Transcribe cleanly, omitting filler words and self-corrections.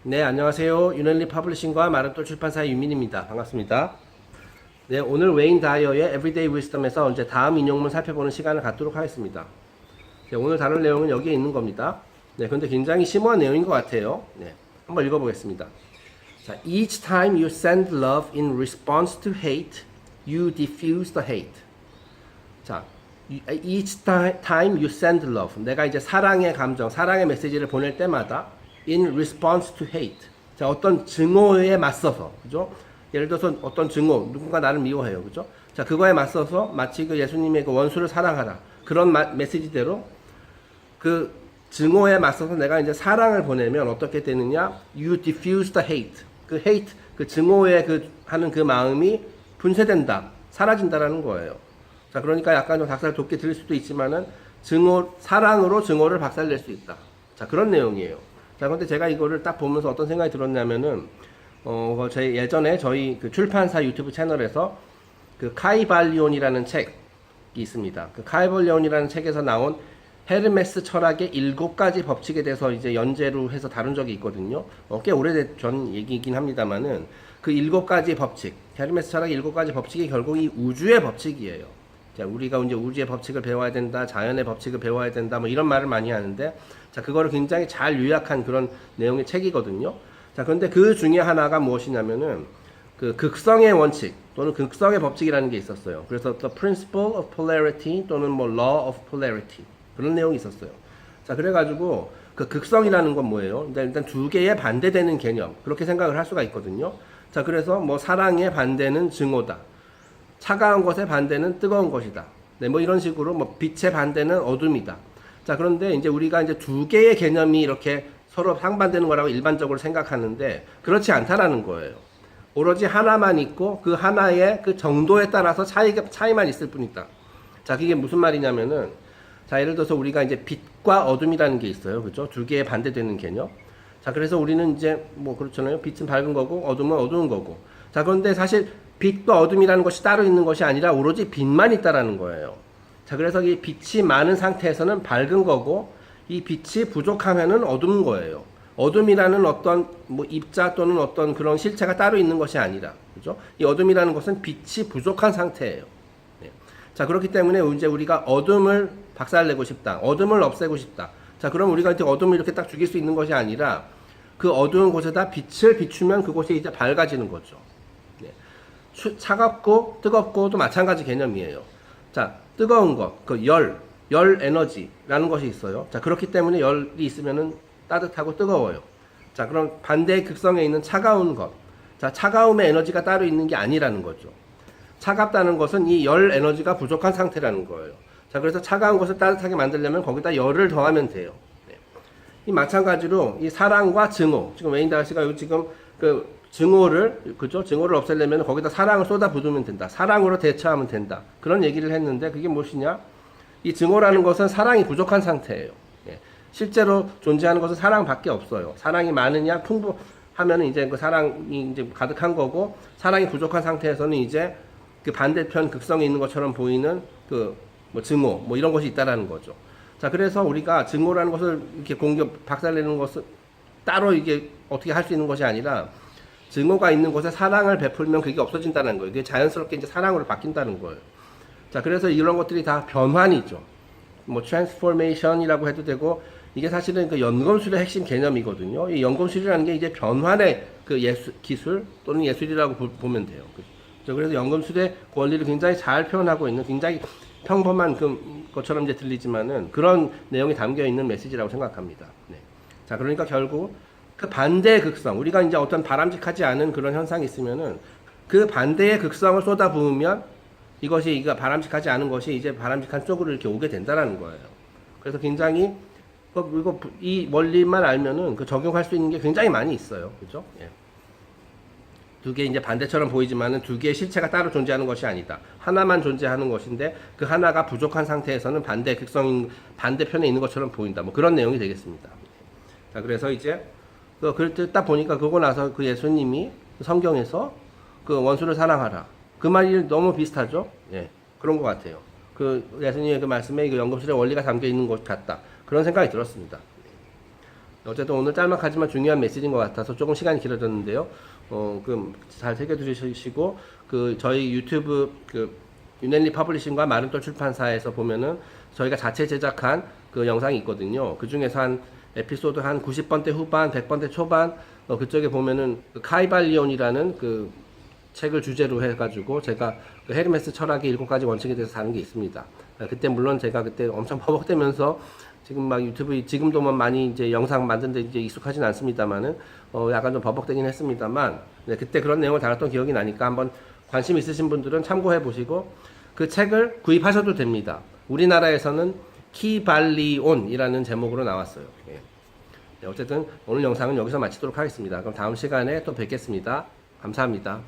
네, 안녕하세요. 유널리 퍼블리싱과 마르토 출판사의 유민입니다. 반갑습니다. 네, 오늘 웨인 다이어의 Everyday Wisdom에서 이제 다음 인용문 살펴보는 시간을 갖도록 하겠습니다. 네, 오늘 다룰 내용은 여기에 있는 겁니다. 네, 근데 굉장히 심오한 내용인 것 같아요. 네, 한번 읽어보겠습니다. 자, Each time you send love in response to hate, you diffuse the hate. 자, each time you send love. 내가 이제 사랑의 감정, 사랑의 메시지를 보낼 때마다 in response to hate. 자, 어떤 증오에 맞서서, 그죠? 예를 들어서 어떤 증오, 누군가 나를 미워해요, 그죠? 자, 그거에 맞서서 마치 그 예수님의 그 원수를 사랑하라. 그런 메시지대로 그 증오에 맞서서 내가 이제 사랑을 보내면 어떻게 되느냐? You diffuse the hate. 그 hate, 그 증오에 하는 그 마음이 분쇄된다. 사라진다라는 거예요. 자, 그러니까 약간 좀 닭살 돋게 들릴 수도 있지만은 사랑으로 증오를 박살낼 수 있다. 자, 그런 내용이에요. 자, 근데 제가 이거를 딱 보면서 어떤 생각이 들었냐면은, 제 예전에 저희 그 출판사 유튜브 채널에서 그 카이발리온이라는 책이 있습니다. 그 카이발리온이라는 책에서 나온 헤르메스 철학의 7가지 법칙에 대해서 이제 연재로 해서 다룬 적이 있거든요. 꽤 오래전 얘기이긴 합니다만은 그 7가지 법칙, 헤르메스 철학의 7가지 법칙이 결국 이 우주의 법칙이에요. 자, 우리가 이제 우주의 법칙을 배워야 된다, 자연의 법칙을 배워야 된다, 뭐 이런 말을 많이 하는데, 자, 그거를 굉장히 잘 요약한 그런 내용의 책이거든요. 자, 그런데 그 중에 하나가 무엇이냐면은, 그 극성의 원칙, 또는 극성의 법칙이라는 게 있었어요. 그래서 The Principle of Polarity, 또는 뭐 Law of Polarity. 그런 내용이 있었어요. 자, 그래가지고, 그 극성이라는 건 뭐예요? 일단 두 개의 반대되는 개념. 그렇게 생각을 할 수가 있거든요. 자, 그래서 뭐 사랑의 반대는 증오다. 차가운 것의 반대는 뜨거운 것이다. 네, 뭐 이런 식으로 뭐 빛의 반대는 어둠이다. 자, 그런데 이제 우리가 이제 두 개의 개념이 이렇게 서로 상반되는 거라고 일반적으로 생각하는데 그렇지 않다라는 거예요. 오로지 하나만 있고 그 하나의 그 정도에 따라서 차이만 있을 뿐이다. 자, 그게 무슨 말이냐면은, 자, 예를 들어서 우리가 이제 빛과 어둠이라는 게 있어요. 그죠? 두 개의 반대되는 개념. 자, 그래서 우리는 이제 뭐 그렇잖아요. 빛은 밝은 거고 어둠은 어두운 거고. 자, 그런데 사실 빛과 어둠이라는 것이 따로 있는 것이 아니라 오로지 빛만 있다라는 거예요. 자, 그래서 이 빛이 많은 상태에서는 밝은 거고 이 빛이 부족하면은 어두운 거예요. 어둠이라는 어떤 뭐 입자 또는 어떤 그런 실체가 따로 있는 것이 아니라, 그죠? 이 어둠이라는 것은 빛이 부족한 상태예요. 네. 자, 그렇기 때문에 이제 우리가 어둠을 박살내고 싶다, 어둠을 없애고 싶다. 자, 그럼 우리가 이제 어둠을 이렇게 딱 죽일 수 있는 것이 아니라 그 어두운 곳에다 빛을 비추면 그곳이 이제 밝아지는 거죠. 차갑고 뜨겁고도 마찬가지 개념이에요. 자, 뜨거운 것, 그 열 에너지라는 것이 있어요. 자, 그렇기 때문에 열이 있으면은 따뜻하고 뜨거워요. 자, 그럼 반대의 극성에 있는 차가운 것. 자, 차가움의 에너지가 따로 있는 게 아니라는 거죠. 차갑다는 것은 이 열 에너지가 부족한 상태라는 거예요. 자, 그래서 차가운 것을 따뜻하게 만들려면 거기다 열을 더하면 돼요. 네. 이 마찬가지로 이 사랑과 증오. 지금 웨인 다시가 지금 그 증오를, 그죠? 증오를 없애려면 거기다 사랑을 쏟아부으면 된다. 사랑으로 대처하면 된다. 그런 얘기를 했는데 그게 무엇이냐? 이 증오라는 것은 사랑이 부족한 상태예요. 예. 실제로 존재하는 것은 사랑밖에 없어요. 사랑이 많으냐, 풍부하면 이제 그 사랑이 이제 가득한 거고, 사랑이 부족한 상태에서는 이제 그 반대편 극성이 있는 것처럼 보이는 그 뭐 증오, 뭐 이런 것이 있다라는 거죠. 자, 그래서 우리가 증오라는 것을 이렇게 박살내는 것을 따로 이게 어떻게 할 수 있는 것이 아니라 증오가 있는 곳에 사랑을 베풀면 그게 없어진다는 거예요. 그게 자연스럽게 이제 사랑으로 바뀐다는 거예요. 자, 그래서 이런 것들이 다 변환이죠. 뭐 트랜스포메이션이라고 해도 되고, 이게 사실은 그 연금술의 핵심 개념이거든요. 이 연금술이라는 게 이제 변환의 그 기술 또는 예술이라고 보면 돼요. 그래서 연금술의 원리를 굉장히 잘 표현하고 있는, 굉장히 평범한 것처럼 이제 들리지만은 그런 내용이 담겨 있는 메시지라고 생각합니다. 네. 자, 그러니까 결국 그 반대의 극성, 우리가 이제 어떤 바람직하지 않은 그런 현상이 있으면은 그 반대의 극성을 쏟아부으면 이것이 바람직하지 않은 것이 이제 바람직한 쪽으로 이렇게 오게 된다라는 거예요. 그래서 굉장히 이 원리만 알면은 그 적용할 수 있는 게 굉장히 많이 있어요. 그죠? 예. 두 개 이제 반대처럼 보이지만은 두 개의 실체가 따로 존재하는 것이 아니다. 하나만 존재하는 것인데 그 하나가 부족한 상태에서는 반대편에 있는 것처럼 보인다. 뭐 그런 내용이 되겠습니다. 자, 그래서 이제 그럴 때 딱 보니까 그러고 나서 그 예수님이 성경에서 그 원수를 사랑하라. 그 말이 너무 비슷하죠? 예. 그런 것 같아요. 그 예수님의 그 말씀에 그 연금술의 원리가 담겨 있는 것 같다. 그런 생각이 들었습니다. 어쨌든 오늘 짤막하지만 중요한 메시지인 것 같아서 조금 시간이 길어졌는데요. 그럼 잘 새겨두시고, 저희 유튜브, 유넬리 퍼블리싱과 마른돌 출판사에서 보면은 저희가 자체 제작한 그 영상이 있거든요. 그 중에서 한 에피소드 한 90번대 후반, 100번대 초반, 그쪽에 보면은 카이발리온이라는 그 책을 주제로 해가지고 제가 그 헤르메스 철학의 7가지 원칙에 대해서 다룬 게 있습니다. 그때 물론 제가 그때 엄청 버벅대면서 지금 막 유튜브 지금도 뭐 많이 이제 영상 만드는데 이제 익숙하진 않습니다만은 약간 좀 버벅대긴 했습니다만 네, 그때 그런 내용을 다뤘던 기억이 나니까 한번 관심 있으신 분들은 참고해 보시고 그 책을 구입하셔도 됩니다. 우리나라에서는 키발리온이라는 제목으로 나왔어요. 예. 네, 어쨌든 오늘 영상은 여기서 마치도록 하겠습니다. 그럼 다음 시간에 또 뵙겠습니다. 감사합니다.